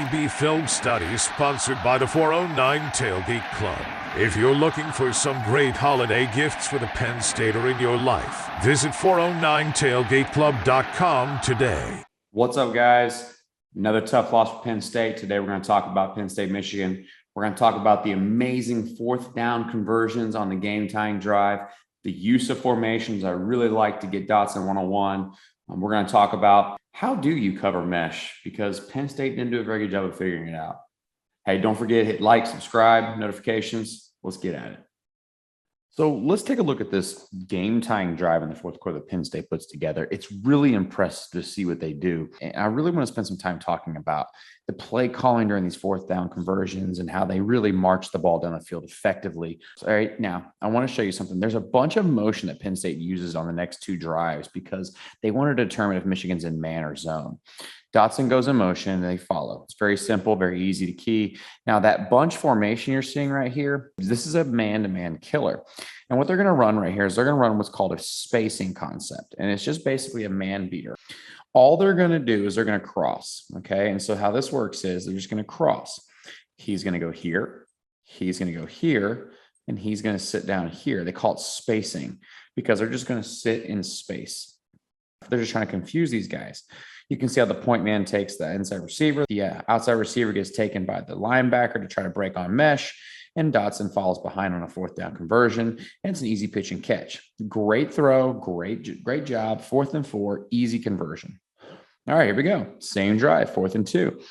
FTB Film Study, sponsored by the 409 Tailgate Club. If you're looking for some great holiday gifts for the Penn State or in your life, visit 409tailgateclub.com today. What's up, guys? Another tough loss for Penn State. Today, we're going to talk about Penn State, Michigan. We're going to talk about the amazing fourth down conversions on the game-tying drive, the use of formations. I really like to get Dotson 101. We're going to talk about how do you cover mesh, because Penn State didn't do a very good job of figuring it out. Hey, don't forget, hit like, subscribe, notifications. Let's get at it. So let's take a look at this game-tying drive in the fourth quarter that Penn State puts together. It's really impressive to see what they do. And I really want to spend some time talking about the play calling during these fourth down conversions and how they really march the ball down the field effectively. So, all right, now I want to show you something. There's a bunch of motion that Penn State uses on the next two drives because they want to determine if Michigan's in man or zone. Dotson goes in motion and they follow. It's very simple, very easy to key. Now that bunch formation you're seeing right here, this is a man-to-man killer. And what they're going to run right here is they're going to run what's called a spacing concept. And it's just basically a man beater. All they're going to do is they're going to cross. Okay. And so how this works is they're just going to cross. He's going to go here. He's going to go here. And he's going to sit down here. They call it spacing because they're just going to sit in space. They're just trying to confuse these guys. You can see how the point man takes the inside receiver. The outside receiver gets taken by the linebacker to try to break on mesh, and Dotson falls behind on a fourth down conversion, and it's an easy pitch and catch. Great throw, great job. 4th and 4, easy conversion. All right, here we go. Same drive, 4th and 2.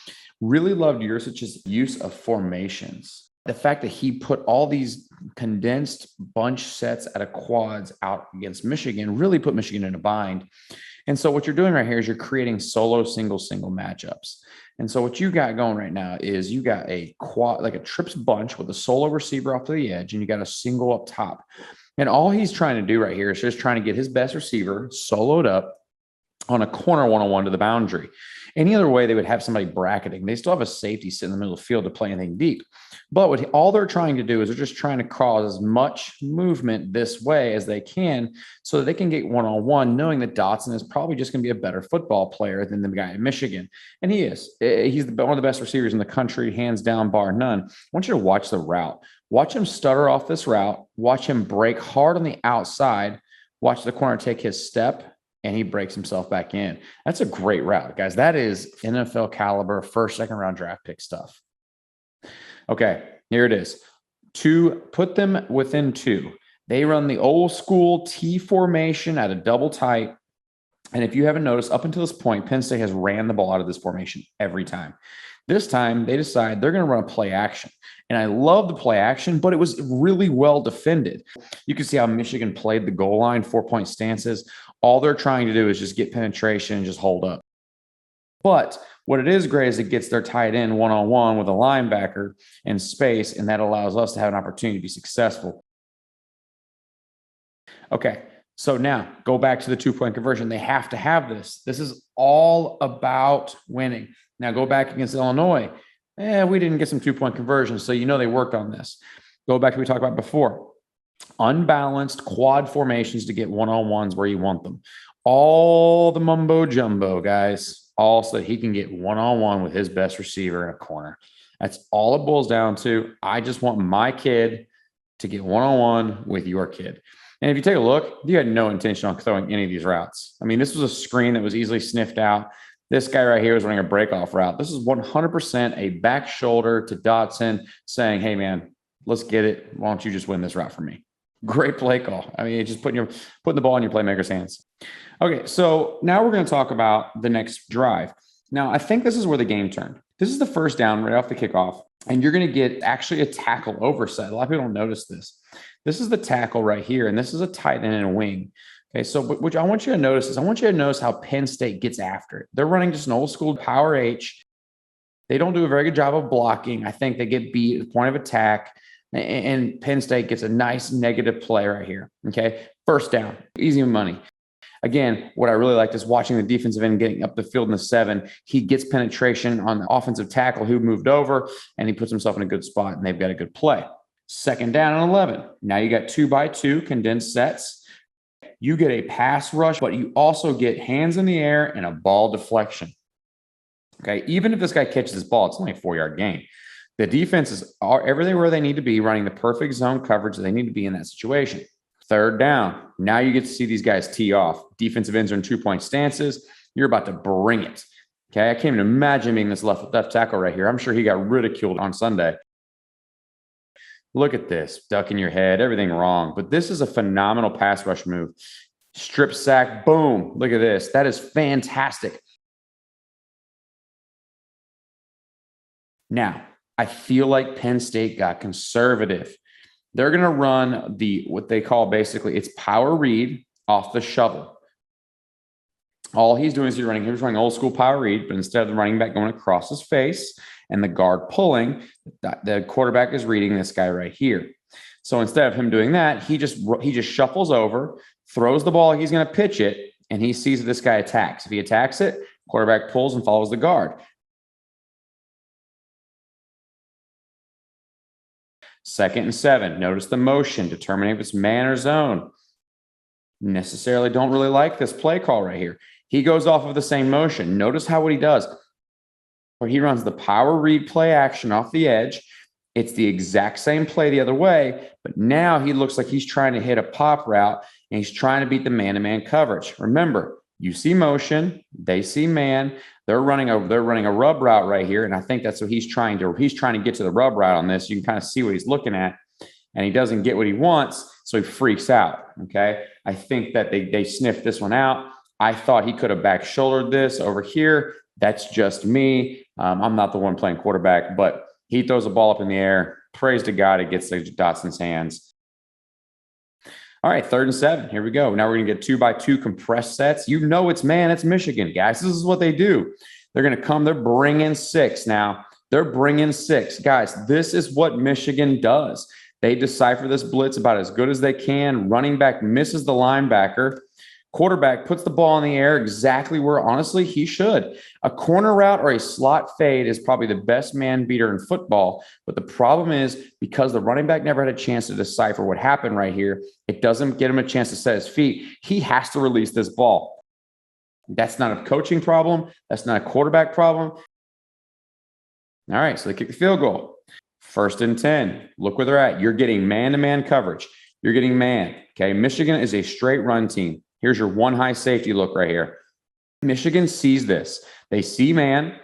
Really loved Yurcich's use of formations. The fact that he put all these condensed bunch sets out of quads out against Michigan really put Michigan in a bind. And so what you're doing right here is you're creating solo, single matchups. And so what you got going right now is you got a quad, like a trips bunch with a solo receiver off to the edge, and you got a single up top. And all he's trying to do right here is just trying to get his best receiver soloed up on a corner one-on-one to the boundary. Any other way, they would have somebody bracketing. They still have a safety sit in the middle of the field to play anything deep. But what all they're trying to do is they're just trying to cause as much movement this way as they can so that they can get one-on-one, knowing that Dotson is probably just going to be a better football player than the guy in Michigan. And he is. He's one of the best receivers in the country, hands down, bar none. I want you to watch the route. Watch him stutter off this route. Watch him break hard on the outside. Watch the corner take his step, and he breaks himself back in. That's a great route, guys. That is NFL caliber, first, second round draft pick stuff. Okay, here it is. Put them within 2. They run the old school T formation at a double tight. And if you haven't noticed, up until this point, Penn State has ran the ball out of this formation every time. This time, they decide they're going to run a play action. And I love the play action, but it was really well defended. You can see how Michigan played the goal line, 4-point stances. All they're trying to do is just get penetration and just hold up. But what it is great is it gets their tight end one-on-one with a linebacker in space, and that allows us to have an opportunity to be successful. Okay, so now go back to the 2-point conversion. They have to have this. This is all about winning. Now go back against Illinois. We didn't get some 2-point conversions, so you know they worked on this. Go back to what we talked about before. Unbalanced quad formations to get one-on-ones where you want them. All the mumbo jumbo, guys. All so that he can get one-on-one with his best receiver in a corner. That's all it boils down to. I just want my kid to get one-on-one with your kid. And if you take a look, you had no intention on throwing any of these routes. I mean, this was a screen that was easily sniffed out. This guy right here was running a breakoff route. This is 100% a back shoulder to Dotson saying, hey, man, let's get it. Why don't you just win this route for me? Great play call. I mean, it's just putting the ball in your playmaker's hands. Okay, so now we're going to talk about the next drive. Now, I think this is where the game turned. This is the first down right off the kickoff, and you're going to get actually a tackle oversight. A lot of people don't notice this. This is the tackle right here, and this is a tight end and a wing. Okay, so what I want you to notice is I want you to notice how Penn State gets after it. They're running just an old school power H. They don't do a very good job of blocking. I think they get beat at the point of attack. And Penn State gets a nice negative play right here. Okay. First down, easy money. Again, what I really liked is watching the defensive end getting up the field in the 7. He gets penetration on the offensive tackle who moved over, and he puts himself in a good spot, and they've got a good play. Second down and 11. Now you got 2x2 condensed sets. You get a pass rush, but you also get hands in the air and a ball deflection. Okay. Even if this guy catches this ball, it's only a 4-yard gain. The defenses are everything where they need to be, running the perfect zone coverage that they need to be in that situation. Third down. Now you get to see these guys tee off. Defensive ends are in 2-point stances. You're about to bring it. Okay. I can't even imagine being this left tackle right here. I'm sure he got ridiculed on Sunday. Look at this, ducking your head, everything wrong. But this is a phenomenal pass rush move. Strip sack, boom. Look at this. That is fantastic. Now, I feel like Penn State got conservative. They're going to run what they call basically it's power read off the shovel. All he's doing is he's running old school power read, but instead of the running back going across his face and the guard pulling, the quarterback is reading this guy right here. So instead of him doing that, he just shuffles over, throws the ball, he's going to pitch it, and he sees that this guy attacks. If he attacks it, quarterback pulls and follows the guard. Second and 7. Notice the motion, determining if it's man or zone. Necessarily don't really like this play call right here. He goes off of the same motion. Notice what he does. Where he runs the power read play action off the edge. It's the exact same play the other way, but now he looks like he's trying to hit a pop route and he's trying to beat the man-to-man coverage. Remember, you see motion, they see man. They're running a rub route right here, and I think that's what he's trying to get to the rub route on this. You can kind of see what he's looking at, and he doesn't get what he wants, so he freaks out. Okay, I think that they sniffed this one out. I thought he could have back shouldered this over here. That's just me. I'm not the one playing quarterback, but he throws a ball up in the air. Praise to God, it gets to Dotson's hands. All right, 3rd and 7. Here we go. Now we're going to get 2x2 compressed sets. You know it's Michigan, guys. This is what they do. They're going to come. They're bringing 6 now. They're bringing 6. Guys, this is what Michigan does. They decipher this blitz about as good as they can. Running back misses the linebacker. Quarterback puts the ball in the air exactly where, honestly, he should. A corner route or a slot fade is probably the best man beater in football. But the problem is because the running back never had a chance to decipher what happened right here, it doesn't get him a chance to set his feet. He has to release this ball. That's not a coaching problem. That's not a quarterback problem. All right, so they kick the field goal. 1st and 10. Look where they're at. You're getting man-to-man coverage. You're getting man. Okay, Michigan is a straight run team. Here's your one high safety look right here. Michigan sees this. They see man.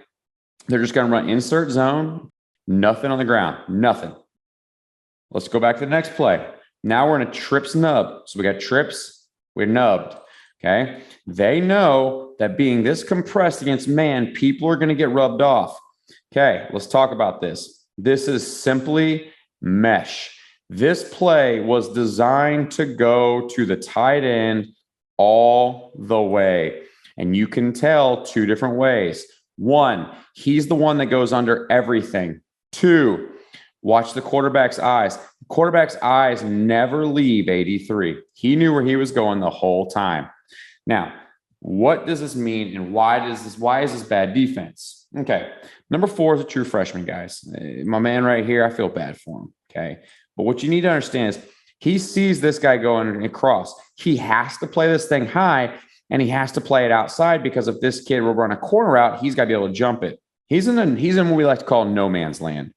They're just going to run insert zone. Nothing on the ground. Nothing. Let's go back to the next play. Now we're in a trips nub. So we got trips. We're nubbed. Okay. They know that being this compressed against man, people are going to get rubbed off. Okay. Let's talk about this. This is simply mesh. This play was designed to go to the tight end all the way. And you can tell 2 different ways. 1, he's the one that goes under everything. 2, watch the quarterback's eyes. The quarterback's eyes never leave 83. He knew where he was going the whole time. Now, what does this mean and why is this bad defense? Okay. Number 4 is a true freshman, guys. My man right here, I feel bad for him. Okay. But what you need to understand is he sees this guy going across. He has to play this thing high, and he has to play it outside because if this kid will run a corner out, he's got to be able to jump it. He's in what we like to call no man's land.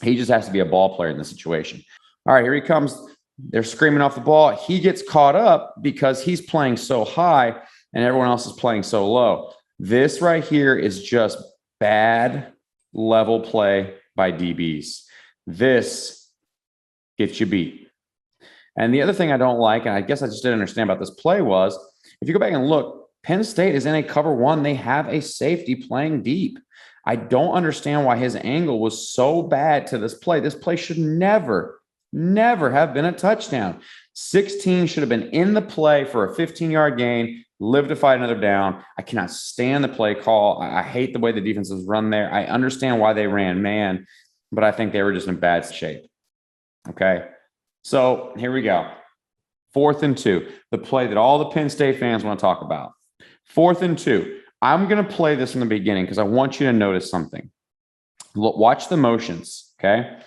He just has to be a ball player in this situation. All right, here he comes. They're screaming off the ball. He gets caught up because he's playing so high and everyone else is playing so low. This right here is just bad level play by DBs. This gets you beat. And the other thing I don't like, and I guess I just didn't understand about this play was, if you go back and look, Penn State is in a cover 1. They have a safety playing deep. I don't understand why his angle was so bad to this play. This play should never have been a touchdown. 16 should have been in the play for a 15-yard gain, live to fight another down. I cannot stand the play call. I hate the way the defenses run there. I understand why they ran man, but I think they were just in bad shape. Okay. So here we go. 4th and 2, the play that all the Penn State fans want to talk about. 4th and 2. I'm going to play this from the beginning because I want you to notice something. Watch the motions, okay?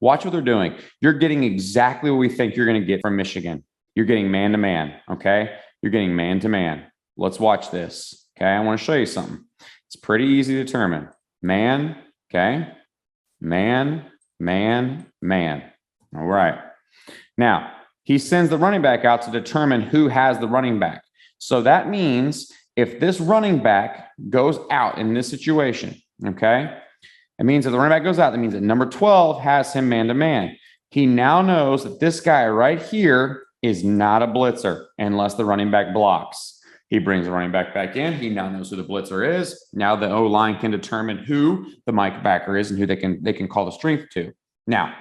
Watch what they're doing. You're getting exactly what we think you're going to get from Michigan. You're getting man-to-man, okay? You're getting man-to-man. Let's watch this, okay? I want to show you something. It's pretty easy to determine. Man, okay? Man, man, man. All right. Now, he sends the running back out to determine who has the running back. So that means if this running back goes out in this situation, okay, it means if the running back goes out, that means that number 12 has him man-to-man. He now knows that this guy right here is not a blitzer unless the running back blocks. He brings the running back in. He now knows who the blitzer is. Now the O-line can determine who the Mike backer is and who they can call the strength to. Now,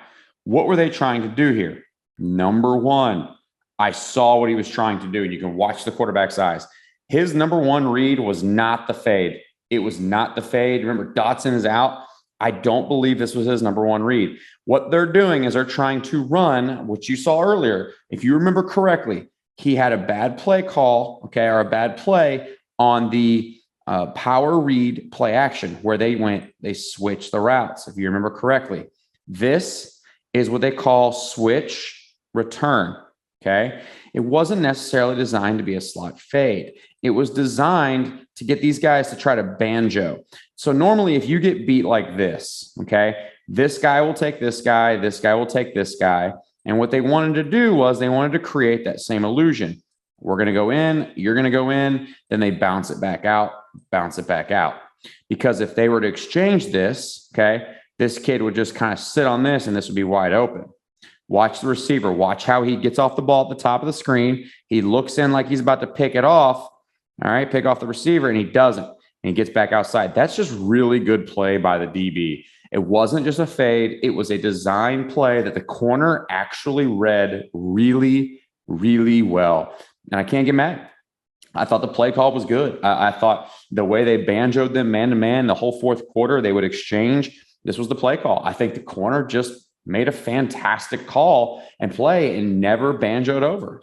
what were they trying to do here? Number one, I saw what he was trying to do, and you can watch the quarterback's eyes. His number one read was not the fade. It was not the fade. Remember, Dotson is out. I don't believe this was his number one read. What they're doing is they're trying to run what you saw earlier. If you remember correctly, he had a bad play call, okay, or a bad play on the power read play action where they switched the routes, if you remember correctly. This is what they call switch return, okay? It wasn't necessarily designed to be a slot fade. It was designed to get these guys to try to banjo. So normally if you get beat like this, okay, this guy will take this guy will take this guy. And what they wanted to do was they wanted to create that same illusion. We're going to go in, you're going to go in, then they bounce it back out. Because if they were to exchange this, okay, this kid would just kind of sit on this and this would be wide open. Watch the receiver. Watch how he gets off the ball at the top of the screen. He looks in like he's about to pick it off. All right, pick off the receiver, and he doesn't. And he gets back outside. That's just really good play by the DB. It wasn't just a fade. It was a design play that the corner actually read really, really well. And I can't get mad. I thought the play call was good. I thought the way they banjoed them man-to-man the whole fourth quarter, they would exchange. This was the play call. I think the corner just made a fantastic call and play and never banjoed over.